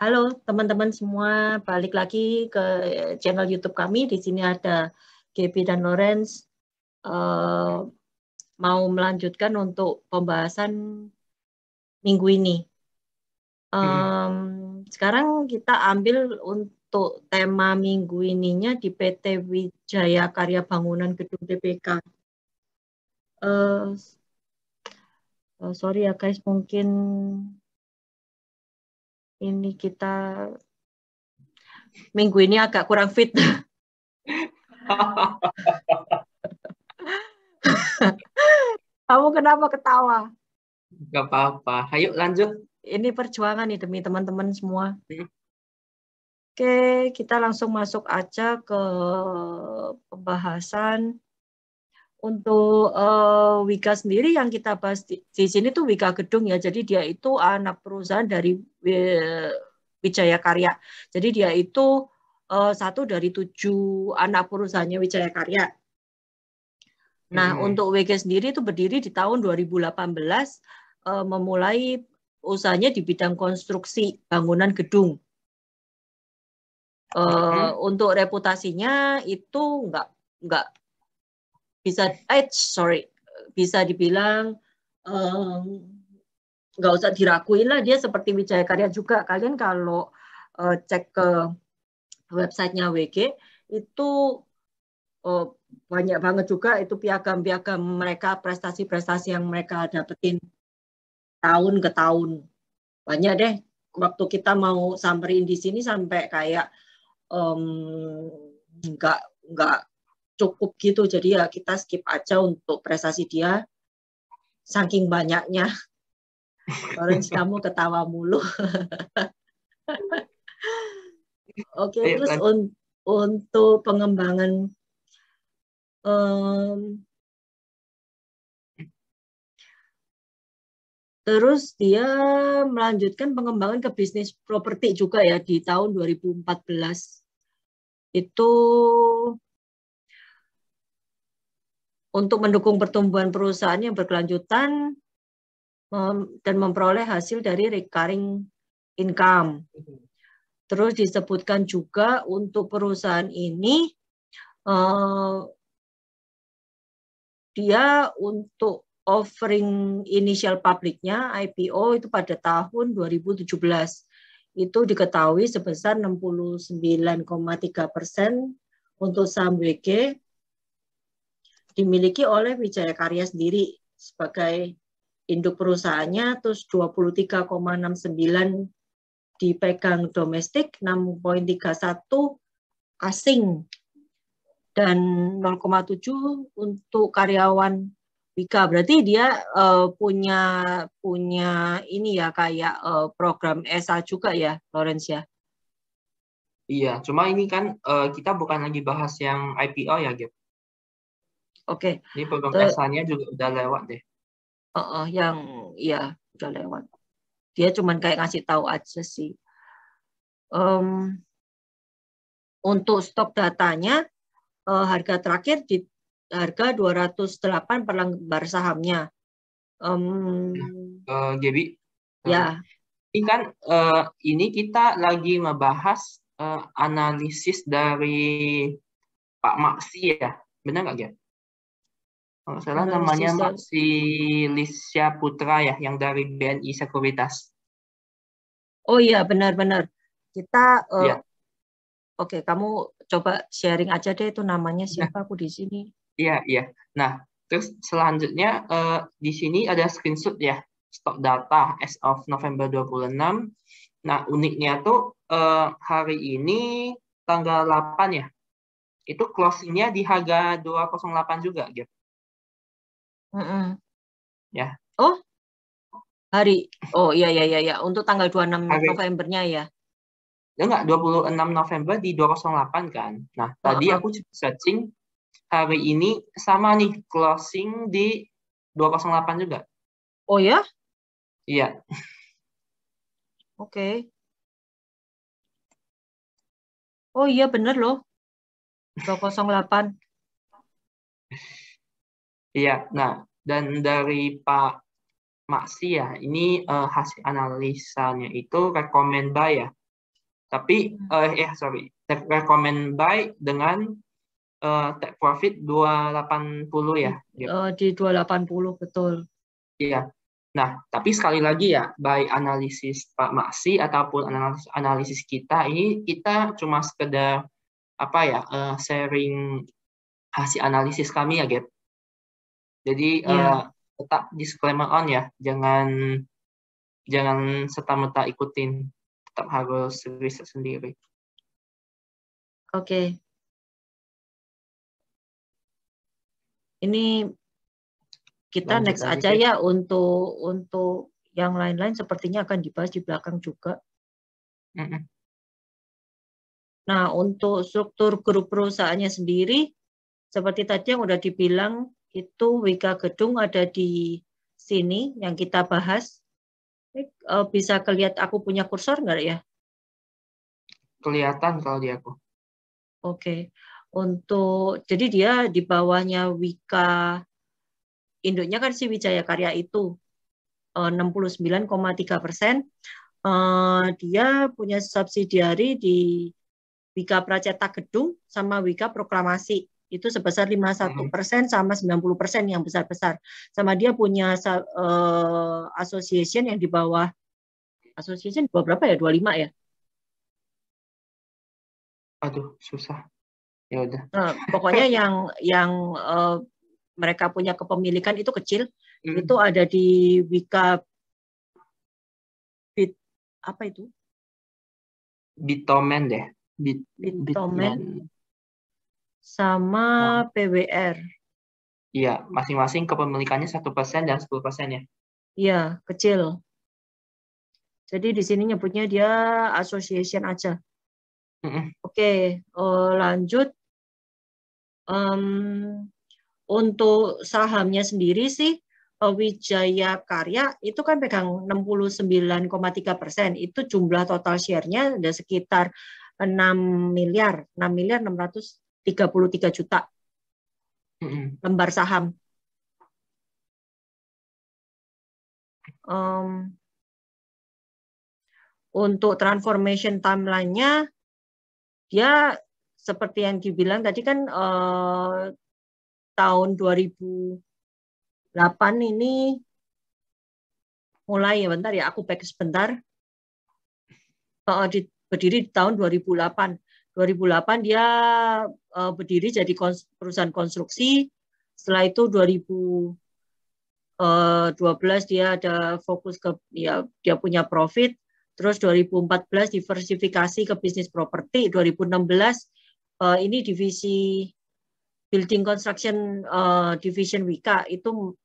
Halo teman-teman semua, balik lagi ke channel YouTube kami. Di sini ada Gaby dan Lawrence. Mau melanjutkan untuk pembahasan minggu ini. Sekarang kita ambil untuk tema minggu ininya di PT Wijaya Karya Bangunan Gedung TPK. Sorry ya guys, mungkin ini kita minggu ini agak kurang fit. Kamu kenapa ketawa? Gak apa-apa. Ayo lanjut. Ini perjuangan nih demi teman-teman semua. Oke, kita langsung masuk aja ke pembahasan. Untuk Wika sendiri yang kita bahas di sini tuh Wika Gedung ya. Jadi dia itu anak perusahaan dari Wijaya Karya. Jadi dia itu satu dari 7 anak perusahaannya Wijaya Karya. Nah, untuk WG sendiri itu berdiri di tahun 2018, memulai usahanya di bidang konstruksi bangunan gedung. Untuk reputasinya itu nggak bisa dibilang nggak usah diraguin lah, dia seperti Wijaya Karya juga. Kalian kalau cek ke websitenya WG itu banyak banget juga itu piagam-piagam mereka, prestasi-prestasi yang mereka dapetin tahun ke tahun. Banyak deh, waktu kita mau samperin di sini sampai kayak nggak cukup gitu. Jadi ya kita skip aja untuk prestasi dia, saking banyaknya. Lawrence, kamu ketawa mulu. Oke, terus untuk pengembangan terus dia melanjutkan pengembangan ke bisnis properti juga ya di tahun 2014. Itu untuk mendukung pertumbuhan perusahaan yang berkelanjutan dan memperoleh hasil dari recurring income. Terus disebutkan juga untuk perusahaan ini dia untuk offering initial publiknya IPO itu pada tahun 2017. Itu diketahui sebesar 69,3% untuk saham WG dimiliki oleh Wijaya Karya sendiri sebagai induk perusahaannya, terus 23,69 dipegang domestik, 6,31 asing, dan 0,7 untuk karyawan Wika. Berarti dia punya ini ya kayak program SA juga ya, Lawrence ya? Iya, cuma ini kan kita bukan lagi bahas yang IPO ya, Gap. Oke. Ini program SA-nya juga udah lewat deh. Yang ya udah lewat. Dia cuman kayak ngasih tahu aja sih. Untuk stok datanya, harga terakhir di harga 208 per lembar sahamnya. Gaby, Ya. ini kan ini kita lagi ngebahas analisis dari Pak Maksi ya, benar nggak ya? Kalau salah namanya Maksi Lisya Putra ya, yang dari BNI Sekuritas. Oh iya, benar-benar. Kita ya. Oke, kamu coba sharing aja deh itu namanya siapa, aku di sini. Iya. Nah, terus selanjutnya di sini ada screenshot ya, stok data as of November 26. Nah, uniknya tuh hari ini tanggal 8 ya. Itu closingnya di harga 208 juga, gitu. Ya. Oh, iya. Untuk tanggal 26 Novembernya ya. Enggak, 26 November di 208 kan. Nah, tadi aku searching hari ini sama nih closing di 208 juga. Oh ya? Iya. Oke. Oh iya bener loh. 208. Iya, nah dan dari Pak Maksi ya, ini hasil analisanya itu rekomend buy ya. Tapi take recommend buy dengan take profit 280 ya. Di 280 betul. Iya. Nah, tapi sekali lagi ya, baik analisis Pak Maksi ataupun analisis kita ini kita cuma sekedar sharing hasil analisis kami ya, Gap. Jadi tetap disclaimer on ya, jangan serta-merta ikutin, tetap harus riset sendiri. Oke. Ini kita Lanjut next aja ya, untuk yang lain-lain sepertinya akan dibahas di belakang juga. Nah, untuk struktur grup perusahaannya sendiri, seperti tadi yang udah dibilang, itu Wika Gedung ada di sini yang kita bahas. Bisa kelihatan aku punya kursor nggak ya? Kelihatan kalau di aku. Oke. Jadi dia di bawahnya Wika, induknya kan si Wijaya Karya itu 69,3%. Dia punya subsidiari di Wika Pracetak Gedung sama Wika Proklamasi. Itu sebesar 51% sama 90% yang besar-besar. Sama dia punya association yang di bawah, association berapa ya? 25 ya? Aduh, susah. Ya udah. Pokoknya yang mereka punya kepemilikan itu kecil. Itu ada di Wika apa itu? Bitomen deh. Bitomen sama PWR. Iya, masing-masing kepemilikannya 1% dan 10% ya. Iya, kecil. Jadi di sini nyebutnya dia association aja. Oke, lanjut. Untuk sahamnya sendiri sih, Wijaya Karya itu kan pegang 69,3%. Itu jumlah total share-nya ada sekitar 6.633 juta lembar saham. Untuk transformation timeline-nya, dia seperti yang dibilang tadi kan tahun 2008 ini mulai, ya bentar ya, aku back sebentar. Berdiri di tahun 2008. 2008 dia berdiri jadi perusahaan konstruksi. Setelah itu 2012 dia ada fokus ke dia punya profit. Terus 2014 diversifikasi ke bisnis properti. 2016 ini divisi building construction division Wika itu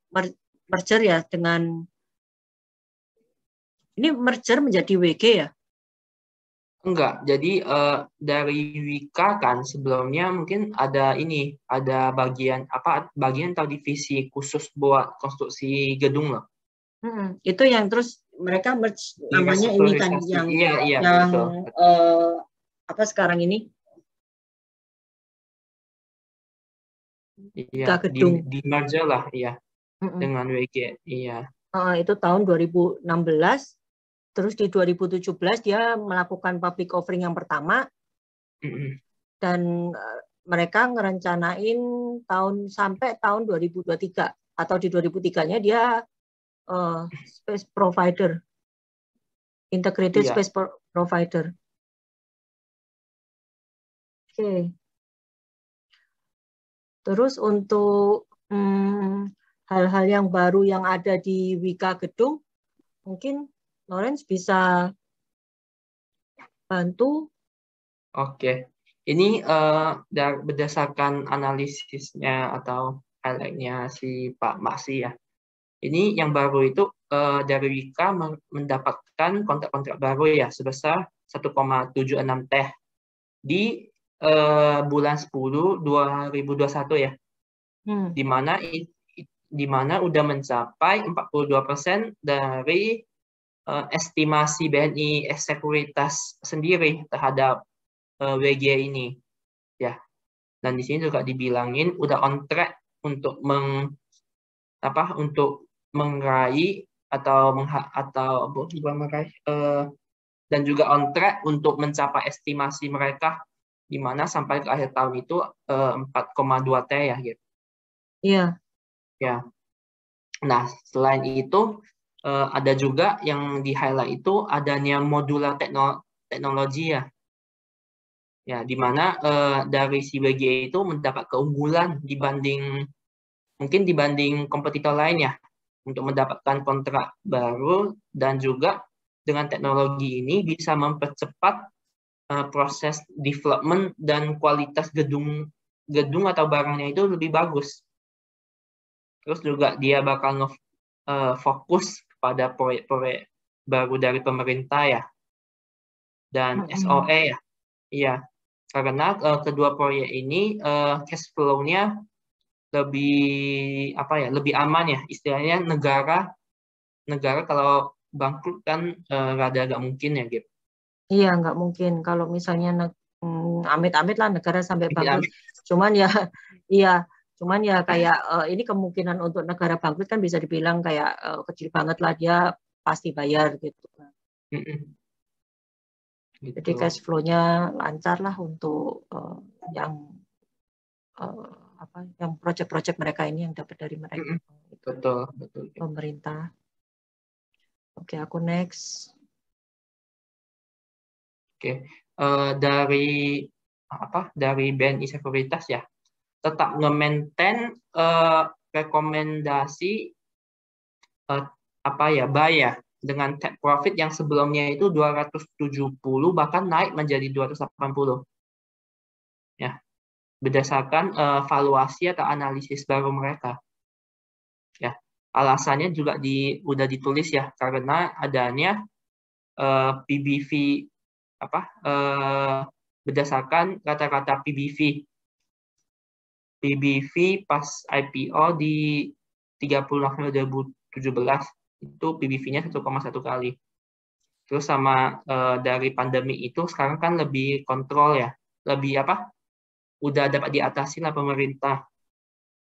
merger ya dengan ini merger menjadi WG ya? Enggak, jadi dari Wika kan sebelumnya mungkin ada bagian atau divisi khusus buat konstruksi gedung loh. Itu yang terus mereka merge namanya ini kan yang betul. Apa sekarang ini? Iya, Gedung. di merger lah, iya. Dengan WG, iya. Itu tahun 2016. Terus di 2017 dia melakukan public offering yang pertama. Dan mereka ngerencanain sampai tahun 2023 atau di 2003-nya dia space provider, integrated space provider. Oke. Terus untuk hal-hal yang baru yang ada di Wika Gedung, mungkin Lawrence bisa bantu. Oke. Ini berdasarkan analisisnya atau highlight-nya si Pak Maksi ya. Ini yang baru itu dari Wika mendapatkan kontrak-kontrak baru ya sebesar 1,76 T di bulan 10 2021 ya. Di mana udah mencapai 42% dari estimasi BNI Sekuritas sendiri terhadap WG ini ya. Dan di sini juga dibilangin udah on track untuk meraih dan juga on track untuk mencapai estimasi mereka di mana sampai ke akhir tahun itu 4,2 T ya gitu. Iya. Ya. Nah, selain itu ada juga yang di-highlight itu adanya modular teknologi ya. Ya, di mana dari si WGA itu mendapat keunggulan dibanding kompetitor lain ya untuk mendapatkan kontrak baru, dan juga dengan teknologi ini bisa mempercepat proses development dan kualitas gedung atau barangnya itu lebih bagus. Terus juga dia bakal fokus pada proyek-proyek baru dari pemerintah ya, dan SOE ya. Iya, karena kedua proyek ini cash flow-nya lebih aman ya, istilahnya negara kalau bangkrut kan rada agak mungkin ya gitu. Iya, nggak mungkin kalau misalnya amit-amit lah negara sampai bangkrut. Cuman ya, iya, cuman ya kayak ini kemungkinan untuk negara bangkrut kan bisa dibilang kayak kecil banget lah, dia pasti bayar gitu. Jadi cash flow-nya lancar lah untuk yang proyek-proyek mereka ini yang dapat dari mereka. Betul. Pemerintah. Oke, aku next. Oke, dari BNI Sekuritas ya, tetap nge-maintain rekomendasi buy ya, dengan take profit yang sebelumnya itu 270 bahkan naik menjadi 280 ya, berdasarkan valuasi atau analisis baru mereka ya. Alasannya juga udah ditulis ya, karena adanya PBV berdasarkan kata-kata PBV pas IPO di 30 November 2017 itu PBV-nya 1,1 kali. Terus sama dari pandemi itu sekarang kan lebih kontrol ya, lebih udah dapat diatasi lah pemerintah.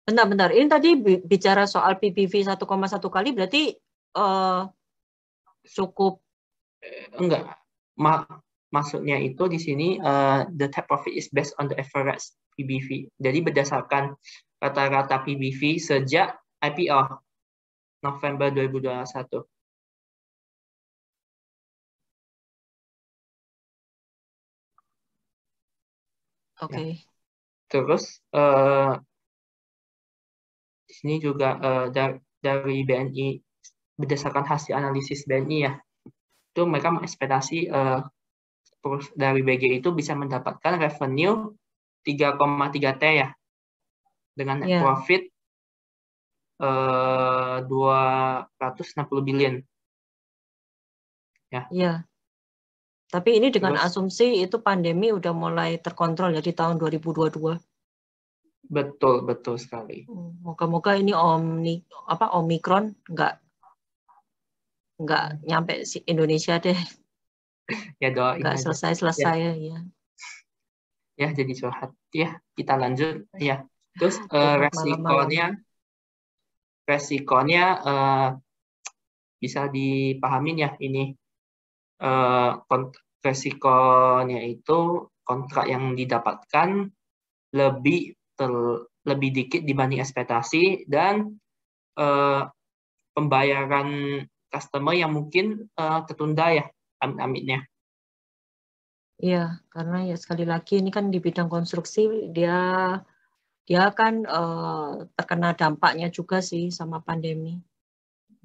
Bentar. Ini tadi bicara soal PBV 1,1 kali berarti cukup? Enggak. Maksudnya itu di sini the take profit is based on the average PBV. Jadi berdasarkan rata-rata PBV sejak IPO November 2021. Oke. Okay. Ya. Terus di sini juga dari BNI, berdasarkan hasil analisis BNI ya, itu mereka mengekspektasi dari BG itu bisa mendapatkan revenue 3,3 T ya, dengan net profit 260 billion. Ya. Iya. Tapi ini dengan asumsi itu pandemi udah mulai terkontrol ya di tahun 2022. Betul sekali. Moga-moga ini Omikron nggak nyampe Indonesia deh. Ya doain nggak aja. Selesai ya. Ya jadi curhat ya, kita lanjut ya. Terus resikonya bisa dipahamin ya ini. Resikonya itu kontrak yang didapatkan lebih dikit dibanding ekspektasi, dan pembayaran customer yang mungkin tertunda ya, amit-amitnya. Iya, karena ya sekali lagi ini kan di bidang konstruksi dia kan terkena dampaknya juga sih sama pandemi.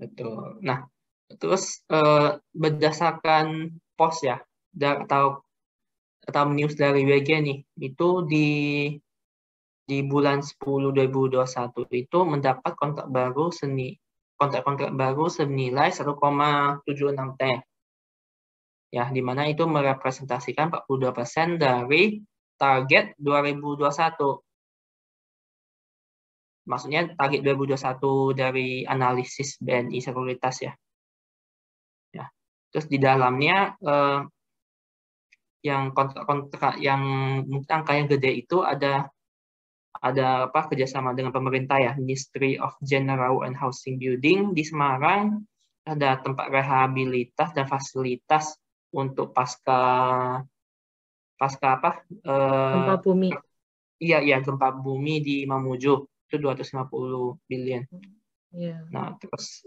Betul. Nah, terus berdasarkan post ya, atau news dari WG nih, itu di bulan 10 2021 itu mendapat kontrak baru senilai 1,76 T. Ya, di mana itu merepresentasikan 42% dari target 2021. Maksudnya target 2021 dari analisis BNI Sekuritas ya. Ya. Terus di dalamnya yang kontrak yang mungkin angka yang gede itu ada kerjasama dengan pemerintah ya, Ministry of General and Housing Building di Semarang, ada tempat rehabilitas dan fasilitas untuk pasca apa? Gempa bumi. Iya, gempa bumi di Mamuju itu 250 billion. Yeah. Nah, terus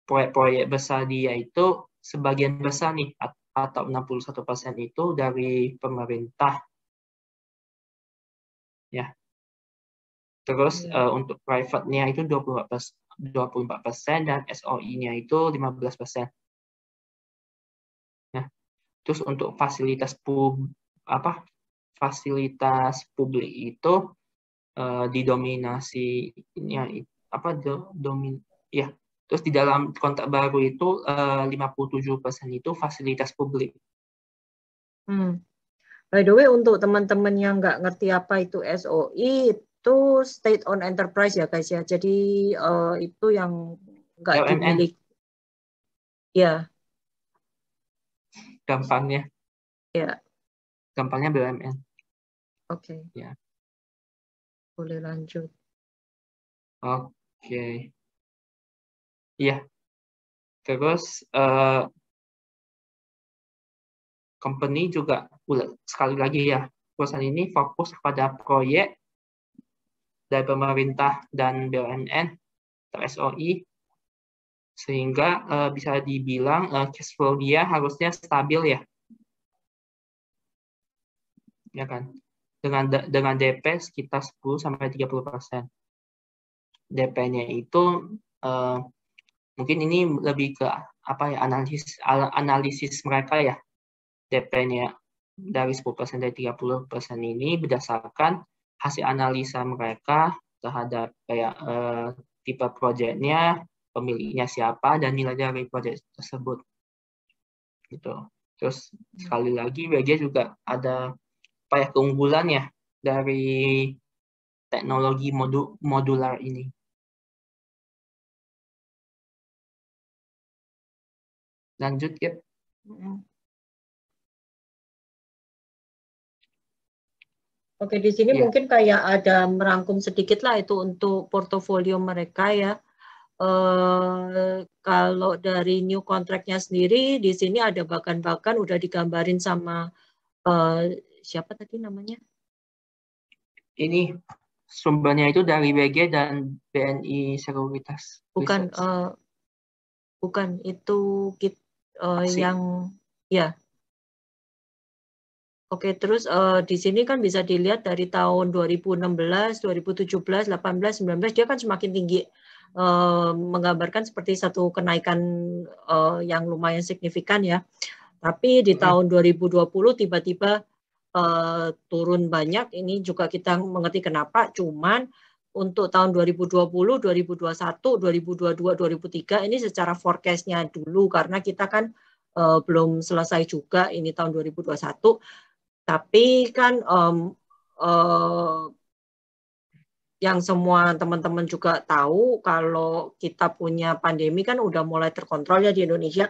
proyek-proyek besar dia itu sebagian besar nih atau 61% itu dari pemerintah. Ya. Terus untuk private-nya itu 24% dan SOI-nya itu 15%. Ya. Terus untuk fasilitas publik itu didominasinya ya. Terus di dalam kontrak baru itu 57% itu fasilitas publik. By the way, untuk teman-teman yang nggak ngerti apa itu SOI, itu state owned enterprise ya guys ya. Jadi itu yang nggak dimiliki. Ya. Gampangnya. Ya. Gampangnya BUMN. Oke. Ya. Boleh lanjut. Oke. Iya. Terus company juga sekali lagi ya, perusahaan ini fokus pada proyek dari pemerintah dan BUMN atau SOI, sehingga bisa dibilang cash flow dia harusnya stabil ya. Ya kan? Dengan DP sekitar 10-30%. DP-nya itu mungkin ini lebih ke analisis mereka ya. DP-nya dari 10% dari 30% ini berdasarkan hasil analisa mereka terhadap kayak tipe proyeknya, pemiliknya siapa, dan nilai dari proyek tersebut. Gitu. Terus sekali lagi WG juga ada keunggulannya dari teknologi modular ini. Lanjut ya. Oke, di sini mungkin kayak ada merangkum sedikit lah itu untuk portofolio mereka ya. Kalau dari new contract-nya sendiri, di sini ada bahkan udah digambarin sama siapa tadi namanya? Ini sumbernya itu dari WG dan BNI Sekuritas. Bukan, bukan itu yang ya. Oke, terus di sini kan bisa dilihat dari tahun 2016, 2017, 18, 19 dia kan semakin tinggi, menggambarkan seperti satu kenaikan yang lumayan signifikan ya. Tapi di tahun 2020 tiba-tiba turun banyak. Ini juga kita mengerti kenapa. Cuman untuk tahun 2020, 2021, 2022, 2023 ini secara forecast-nya dulu karena kita kan belum selesai juga ini tahun 2021. Tapi kan yang semua teman-teman juga tahu kalau kita punya pandemi kan udah mulai terkontrol ya di Indonesia.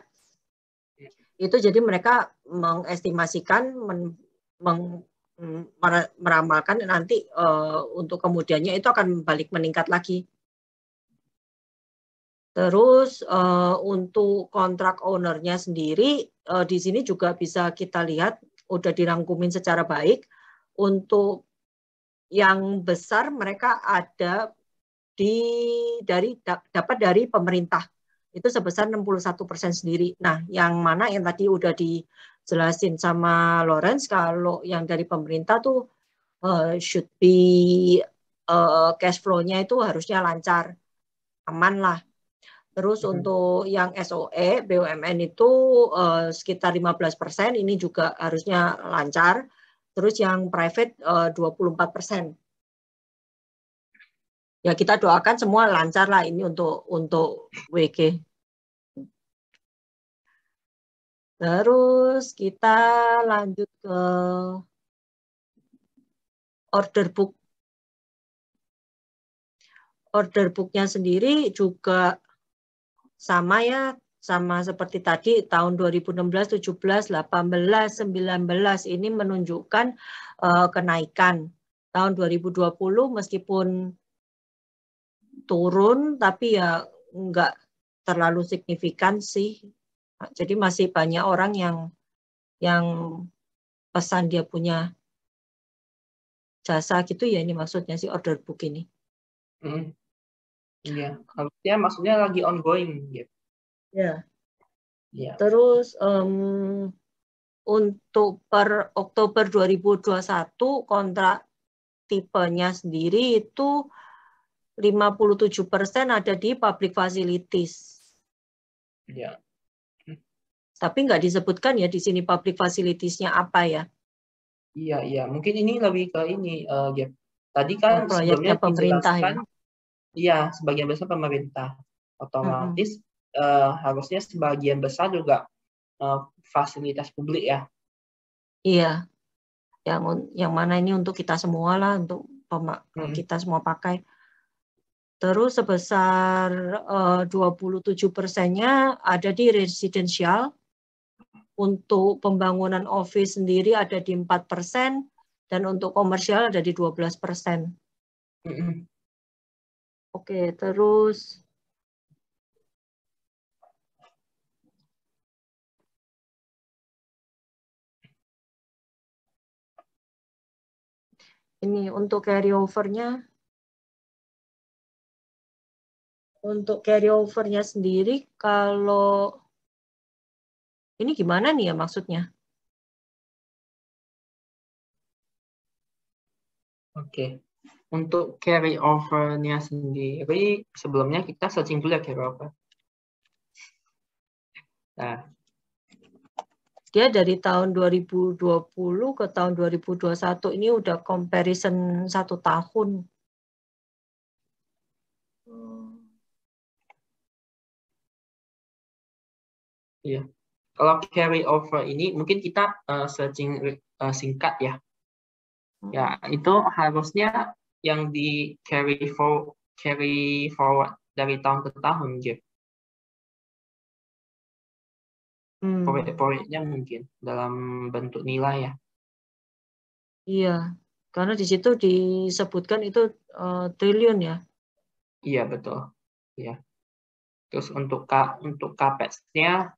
Itu jadi mereka mengestimasikan, meramalkan nanti untuk kemudiannya itu akan balik meningkat lagi. Terus untuk kontrak owner-nya sendiri di sini juga bisa kita lihat udah dirangkumin secara baik. Untuk yang besar mereka ada dapat dari pemerintah itu sebesar 61% sendiri. Nah, yang mana yang tadi udah dijelasin sama Lawrence, kalau yang dari pemerintah tuh should be cash flow-nya itu harusnya lancar, aman lah. Terus untuk yang SOE, BUMN itu sekitar 15%, ini juga harusnya lancar. Terus yang private 24%. Ya kita doakan semua lancar lah ini untuk WG. Terus kita lanjut ke order book. Order book-nya sendiri juga sama ya, sama seperti tadi tahun 2016, 17, 18, 19 ini menunjukkan kenaikan. Tahun 2020 meskipun turun tapi ya enggak terlalu signifikan sih. Jadi masih banyak orang yang pesan dia punya jasa gitu ya, ini maksudnya si order book ini. Iya, harusnya maksudnya lagi ongoing gitu. Ya. Iya. Terus untuk per Oktober 2021 kontrak tipenya sendiri itu 57% ada di public facilities. Iya. Tapi nggak disebutkan ya di sini public facilities-nya apa ya. Iya. Mungkin ini lebih ke ini, Gap. Tadi kan sebelumnya Proyeknya pemerintah dijelaskan, ya. iya, sebagian besar pemerintah. Otomatis harusnya sebagian besar juga fasilitas publik ya. Iya, yang mana ini untuk kita semua lah, untuk kita semua pakai. Terus sebesar 27%-nya ada di residensial. Untuk pembangunan office sendiri ada di 4%, dan untuk komersial ada di 12%. Oke, terus ini untuk carry over-nya. Untuk carry over-nya sendiri, kalau ini gimana nih ya maksudnya? Oke. Untuk carry over-nya sendiri, sebelumnya kita searching dulu ya carry over. Nah, Dia dari tahun 2020 ke tahun 2021, ini udah comparison 1 tahun. iya. Kalau carry over ini mungkin kita searching singkat ya. Ya, itu harusnya yang di carry forward dari tahun ke tahun gitu. Proyek-proyeknya mungkin dalam bentuk nilai ya. Iya, karena di situ disebutkan itu triliun ya. Iya, betul. Iya. Terus untuk CAPEX-nya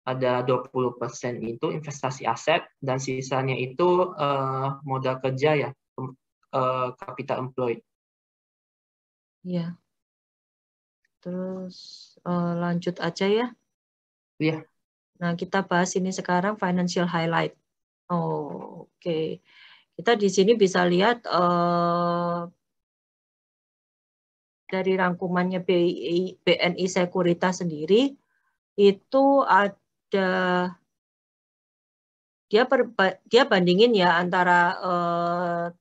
ada 20% itu investasi aset dan sisanya itu modal kerja ya, capital employed. Iya. Terus lanjut aja ya. Iya. Nah, kita bahas ini sekarang financial highlight. Oke. Kita di sini bisa lihat dari rangkumannya BNI Sekuritas sendiri, itu ada dia bandingin ya antara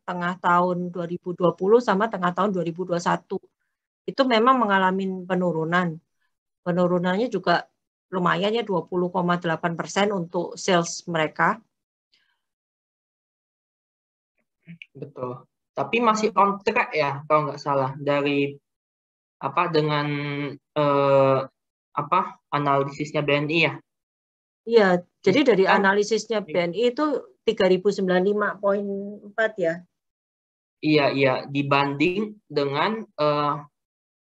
tengah tahun 2020 sama tengah tahun 2021. Itu memang mengalami penurunan. Penurunannya juga lumayan ya, 20,8% untuk sales mereka. Betul. Tapi masih on track ya kalau nggak salah dari dengan analisisnya BNI ya. Iya, jadi dari Kan analisisnya BNI itu 3095,4 ya. Iya, dibanding dengan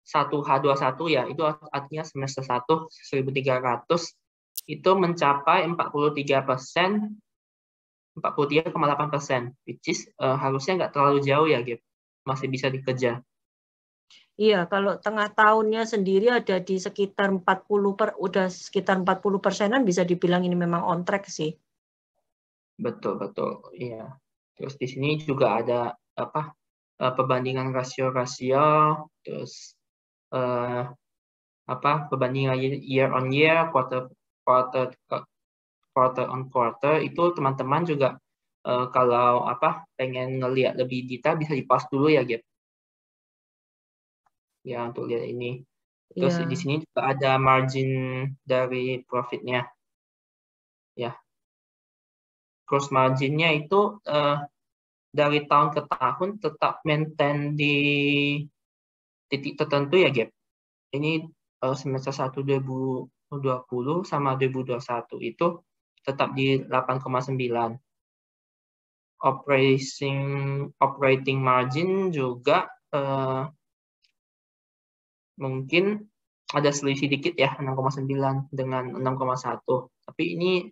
1H21 ya, itu artinya semester 1 1.300 itu mencapai 43,8%, which is harusnya nggak terlalu jauh ya, Gip. Masih bisa dikejar. Iya, kalau tengah tahunnya sendiri ada di sekitar 40%-an, bisa dibilang ini memang on track sih. Betul, iya. Terus di sini juga ada perbandingan rasio-rasio, terus perbandingan year on year, quarter on quarter, itu teman-teman juga kalau pengen ngelihat lebih detail bisa di-pause dulu ya, Gap. Ya, untuk lihat ini. Terus di sini juga ada margin dari profitnya. Ya. Gross marginnya itu dari tahun ke tahun tetap maintain di titik tertentu ya, Gap. Ini semester 1 2020 sama 2021 itu tetap di 8,9. Operating margin juga mungkin ada selisih dikit ya, 6,9 dengan 6,1. Tapi ini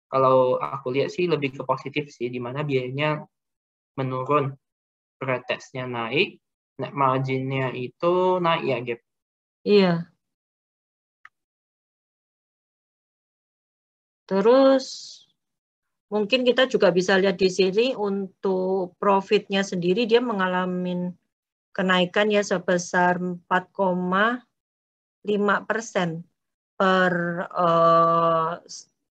kalau aku lihat sih lebih ke positif sih, di mana biayanya menurun, pretextnya naik, net margin-nya itu naik ya, Gap. Iya. Terus mungkin kita juga bisa lihat di sini untuk profitnya sendiri dia mengalami kenaikan ya sebesar 4,5% per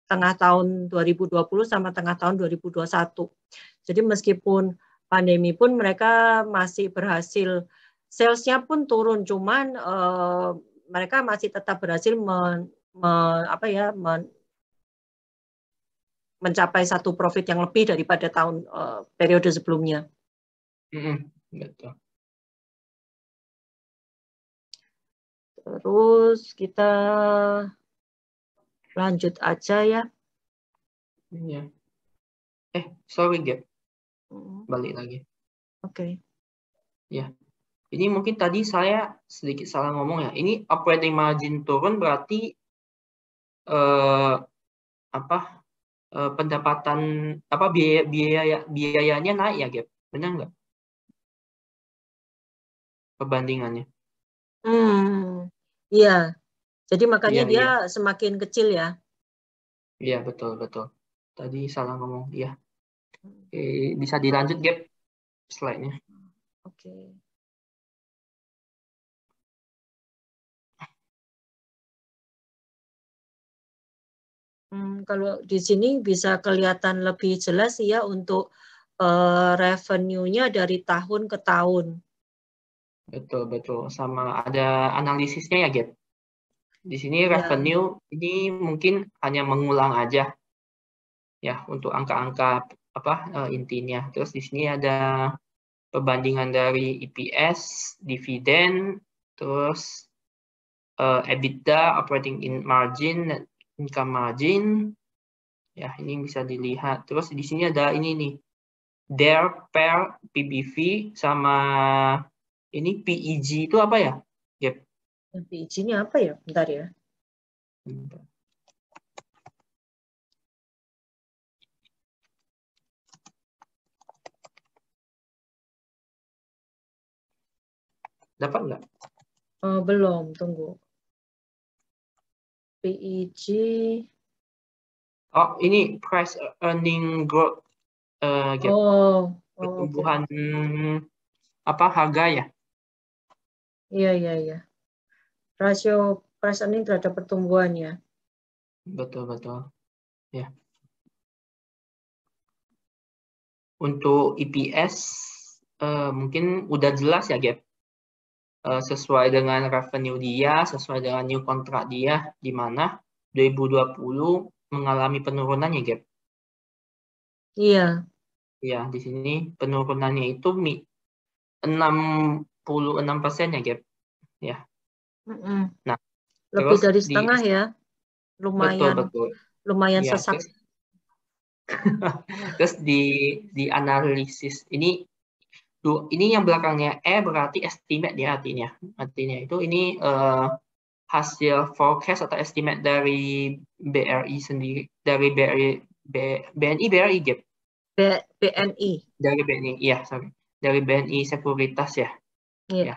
tengah tahun 2020 sama tengah tahun 2021. Jadi meskipun pandemi pun mereka masih berhasil, sales-nya pun turun, cuman mereka masih tetap berhasil mencapai satu profit yang lebih daripada tahun periode sebelumnya. Betul. Terus kita lanjut aja ya. Iya. Sorry Gap. Balik lagi. Oke. Ya. Ini mungkin tadi saya sedikit salah ngomong ya. Ini operating margin turun berarti pendapatan biayanya naik ya, Gap? Benar nggak? Perbandingannya. Iya. Jadi makanya Iya, dia iya. semakin kecil ya. Iya, betul. Tadi salah ngomong. Iya. Oke, bisa dilanjut, Gap, slide-nya. Oke. Kalau di sini bisa kelihatan lebih jelas ya untuk revenue-nya dari tahun ke tahun. Betul. Sama ada analisisnya ya, Gap. Di sini Ya. revenue ini mungkin hanya mengulang aja ya untuk angka-angka intinya. Terus di sini ada perbandingan dari EPS, dividen, terus EBITDA, operating margin, net income margin. Ya, ini bisa dilihat. Terus di sini ada ini nih. DER per PBV sama ini PEG itu apa ya? Yep. PEG-nya apa ya? Bentar ya. Dapat nggak? Belum, tunggu. PEG. Oh, ini price earning growth. Pertumbuhan okay. harga ya? Iya. Rasio price earning terhadap pertumbuhannya. Betul. Ya. Untuk EPS mungkin udah jelas ya, Gap. Sesuai dengan revenue dia, sesuai dengan new kontrak dia, di mana 2020 mengalami penurunan ya, Gap. Iya. Ya, di sini penurunannya itu 66% ya, Gap. Ya. Nah, lebih terus dari setengah ya. Lumayan. Betul. Lumayan Ya, sesak. Terus di analisis ini yang belakangnya berarti estimate ya artinya. Artinya itu ini hasil forecast atau estimate dari BRI sendiri, dari BNI Gap. BNI. Dari BNI, iya, sorry. Dari BNI Sekuritas ya. Iya. Ya.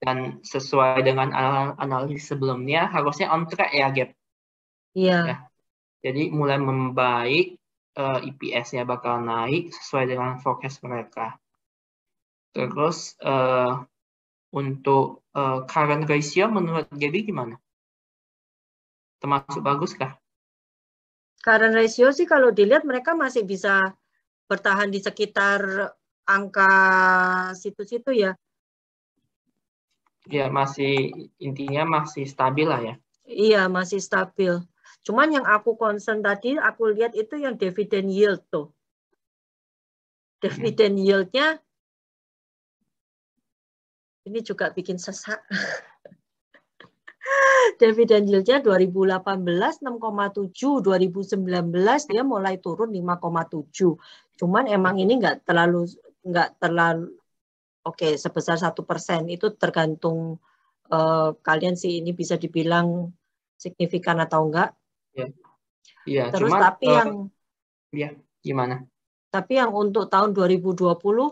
Dan sesuai dengan analisis sebelumnya harusnya on track ya, Gap. Iya. Ya. Jadi mulai membaik, EPS-nya bakal naik sesuai dengan forecast mereka. Terus untuk current ratio menurut Gaby gimana? Termasuk bagus kah? Current ratio sih kalau dilihat mereka masih bisa bertahan di sekitar angka situ-situ ya. Ya, intinya masih stabil lah ya. Iya, masih stabil. Cuman yang aku concern tadi, aku lihat itu yang dividend yield tuh. Dividend yield-nya ini juga bikin sesak. Dividend yield-nya 2018 6,7, 2019 dia mulai turun 5,7. Cuman emang ini nggak terlalu oke, sebesar 1%. Itu tergantung kalian sih ini bisa dibilang signifikan atau enggak. Ya, ya. Terus Cuman ya gimana? Tapi yang untuk tahun 2020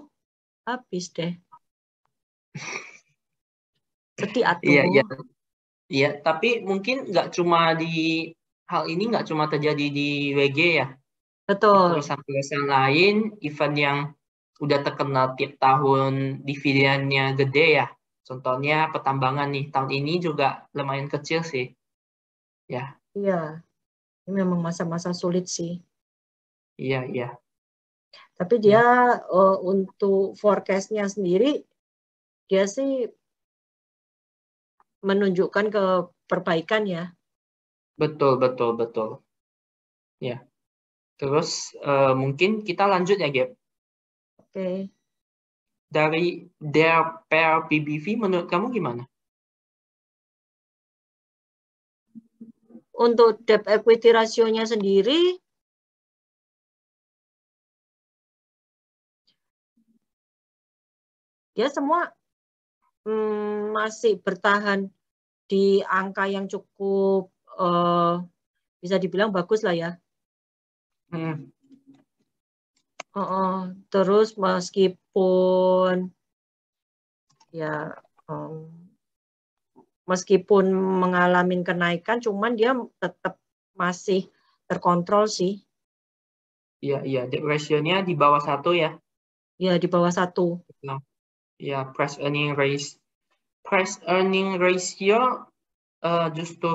habis deh. Sedih Iya, iya, atuh. iya. Tapi mungkin nggak cuma di hal ini nggak cuma terjadi di WG ya. Di Betul. perusahaan-perusahaan lain, event yang udah terkenal tiap tahun dividennya gede ya. Contohnya pertambangan nih, tahun ini juga lumayan kecil sih. Ya, Iya, ini memang masa-masa sulit sih. iya, iya. Tapi dia Ya, untuk forecast-nya sendiri, dia sih menunjukkan ke perbaikan ya. betul, betul, betul. Ya, terus mungkin kita lanjut ya, Gap. Oke. Dari their pair PBV menurut kamu gimana? Untuk debt equity rasionya sendiri, dia semua masih bertahan di angka yang cukup bisa dibilang bagus lah ya. Hmm, Terus meskipun ya meskipun mengalami kenaikan, cuman dia tetap masih terkontrol sih. iya, iya. Debt ratio-nya di bawah 1 ya. Ya di bawah 1. Nah, ya, price earning ratio justru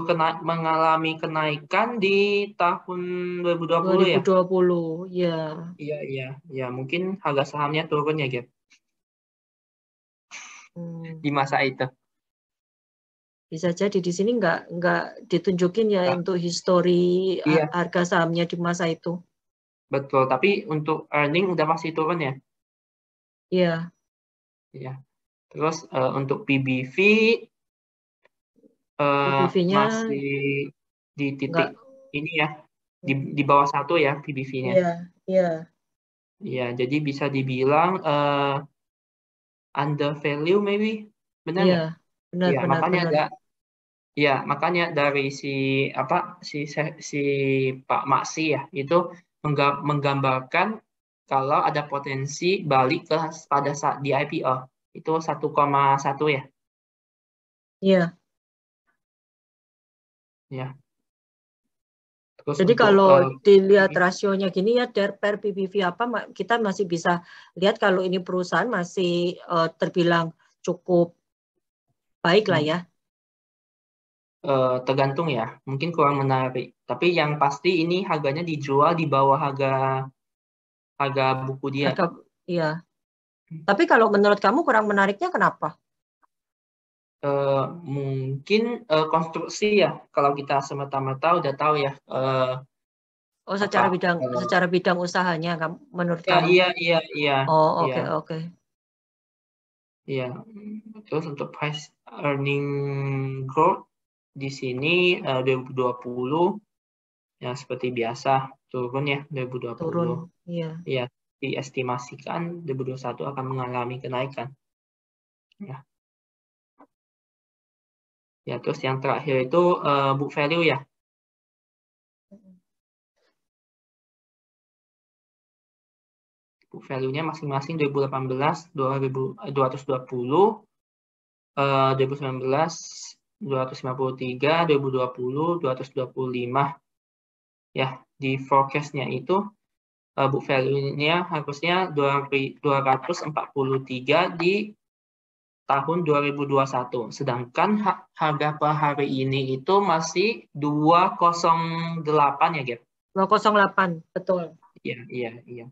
mengalami kenaikan di tahun 2020 ya. 2020 ya. Iya, iya, ya. Mungkin harga sahamnya turun ya, Gap, Hmm, di masa itu. bisa jadi di sini nggak ditunjukin ya Nah, untuk histori iya, harga sahamnya di masa itu. betul. Tapi untuk earning udah pasti turun ya. Iya, Iya. Terus untuk PBV PBV-nya masih di titik nggak. ini ya, di bawah 1 ya PBV-nya. Iya, iya, Ya, jadi bisa dibilang under value maybe, benar iya, nggak? benar, Ya, benar, makanya benar. makanya dari si apa si Pak Maksi ya itu menggambarkan kalau ada potensi balik pada saat di IPO itu 1,1 ya. Iya. Ya. Terus Jadi untuk kalau dilihat rasionya gini ya, per PBV apa, kita masih bisa lihat kalau ini perusahaan masih terbilang cukup baik lah ya. tergantung ya, mungkin kurang menarik. Tapi yang pasti ini harganya dijual di bawah harga harga buku dia. Harga, iya. Tapi kalau menurut kamu kurang menariknya kenapa? Eh, Mungkin konstruksi ya. Kalau kita semata-mata udah tahu ya Oh, apa secara bidang usahanya, menurut ya kamu? iya iya iya Oh, iya oke, oke. iya. Terus untuk price earning growth di sini 2020 ya seperti biasa turun ya 2020. Turun, iya. Ya, diestimasikan 2021 akan mengalami kenaikan. Ya, ya terus yang terakhir itu book value ya. Book value-nya masing-masing 2018 220, 2019 253, 2020 225. Ya, di forecast-nya itu book value-nya harusnya 243 di tahun 2021. Sedangkan harga per hari ini itu masih 208 ya, Gap? 208, betul. Iya, iya, iya.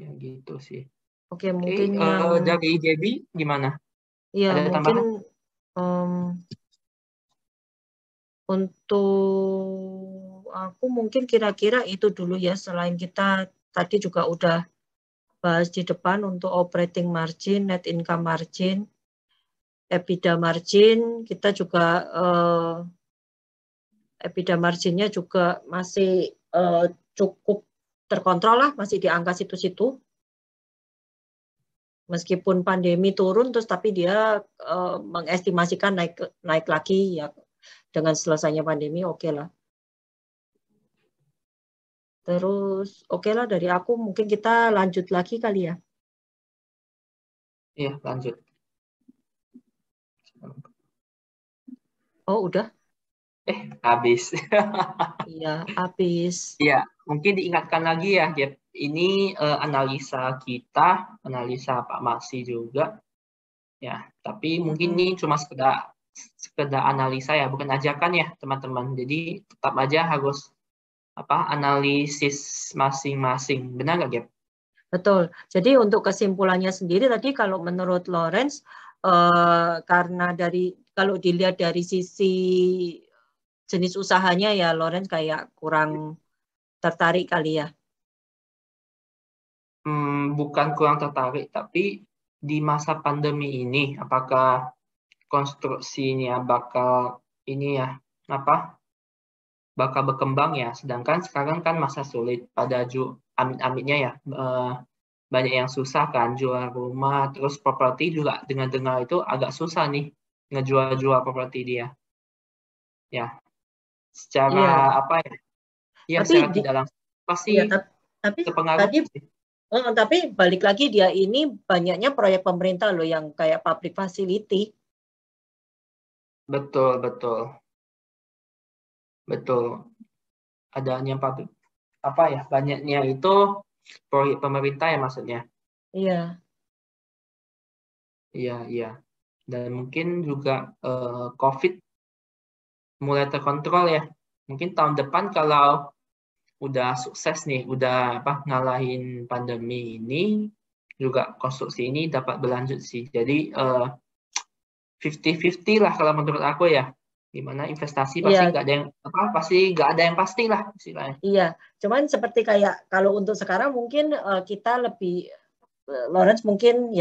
Ya gitu sih. Oke, Oke, mungkin yang dari JB gimana? ya Ada mungkin tambahan? untuk aku mungkin kira-kira itu dulu ya. Selain kita tadi juga udah bahas di depan untuk operating margin, net income margin, EBITDA margin, kita juga EBITDA marginnya juga masih cukup terkontrol lah, masih di angka situ-situ. Meskipun pandemi turun, terus tapi dia mengestimasikan naik lagi ya dengan selesainya pandemi, oke lah. Terus oke lah dari aku, mungkin kita lanjut lagi kali ya. Iya, lanjut. Oh udah? Habis. Iya, habis. Ya, mungkin diingatkan lagi ya, Jeb. Ini analisa kita, analisa Pak Maksi juga. Ya, tapi mungkin ini cuma sekedar analisa ya, bukan ajakan ya, teman-teman. Jadi tetap aja harus analisis masing-masing. Benar nggak, Gap? Betul. Jadi untuk kesimpulannya sendiri tadi kalau menurut Lawrence karena kalau dilihat dari sisi jenis usahanya ya Lawrence kayak kurang tertarik kali ya. Bukan kurang tertarik, tapi di masa pandemi ini apakah konstruksinya bakal bakal berkembang ya. Sedangkan sekarang kan masa sulit pada amit-amitnya ya. Banyak yang susah kan jual rumah, terus properti juga dengar-dengar itu agak susah nih ngejual properti dia. Ya, secara Iya. Ya Tapi secara tidak langsung pasti iya, tapi terpengaruh. tapi balik lagi dia ini banyaknya proyek pemerintah loh yang kayak public facility. Betul, betul. Betul. Adanya public banyaknya itu proyek pemerintah ya maksudnya. Iya. Iya, iya. Dan mungkin juga COVID mulai terkontrol ya. Mungkin tahun depan kalau udah sukses nih, udah ngalahin pandemi ini, juga konstruksi ini dapat berlanjut sih. Jadi 50-50 lah kalau menurut aku ya. Dimana investasi pasti Iya. nggak ada yang pasti nggak ada yang pasti lah istilahnya. Iya, cuman seperti kayak kalau untuk sekarang mungkin kita lebih Lawrence mungkin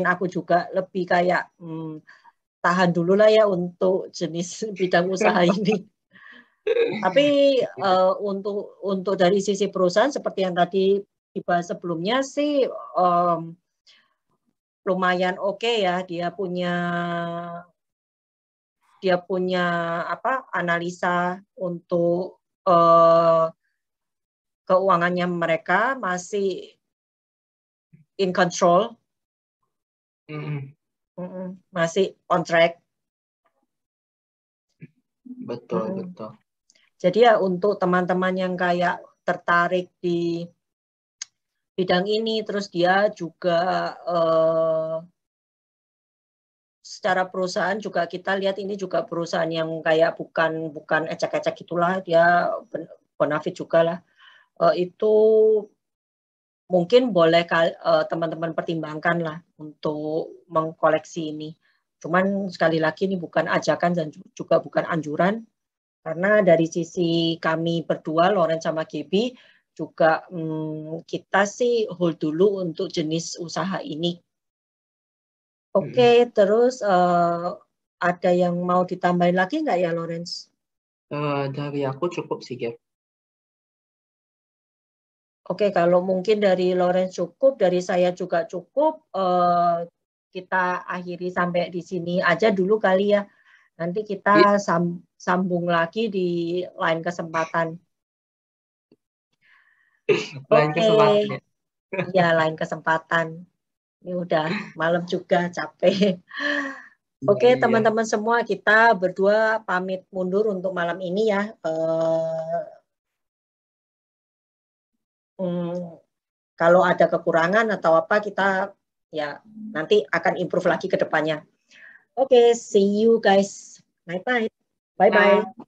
aku juga lebih kayak tahan dulu lah ya untuk jenis bidang usaha ini. Tapi untuk dari sisi perusahaan seperti yang tadi dibahas sebelumnya sih lumayan oke ya, dia punya analisa untuk keuangannya mereka masih in control, masih on track. Betul, betul. Jadi ya untuk teman-teman yang kayak tertarik di bidang ini, terus dia juga secara perusahaan juga kita lihat ini juga perusahaan yang kayak bukan ecek-ecek itulah, dia bonafit juga lah. Itu mungkin boleh teman-teman pertimbangkan lah untuk mengkoleksi ini. Cuman sekali lagi ini bukan ajakan dan juga bukan anjuran, karena dari sisi kami berdua, Lawrence sama Gaby, juga kita sih hold dulu untuk jenis usaha ini. Oke, terus ada yang mau ditambahin lagi nggak ya, Lawrence? Dari aku cukup sih, Gap. Oke, kalau mungkin dari Lawrence cukup, dari saya juga cukup. Kita akhiri sampai di sini aja dulu kali ya. Nanti kita sambung lagi di lain kesempatan. Lain kesempatan ya. Iya, lain kesempatan. Ini udah malam juga, capek. Oke, teman-teman semua, kita berdua pamit mundur untuk malam ini ya. Kalau ada kekurangan atau apa, kita ya nanti akan improve lagi ke depannya. Oke, see you guys. Night-night. Bye-bye.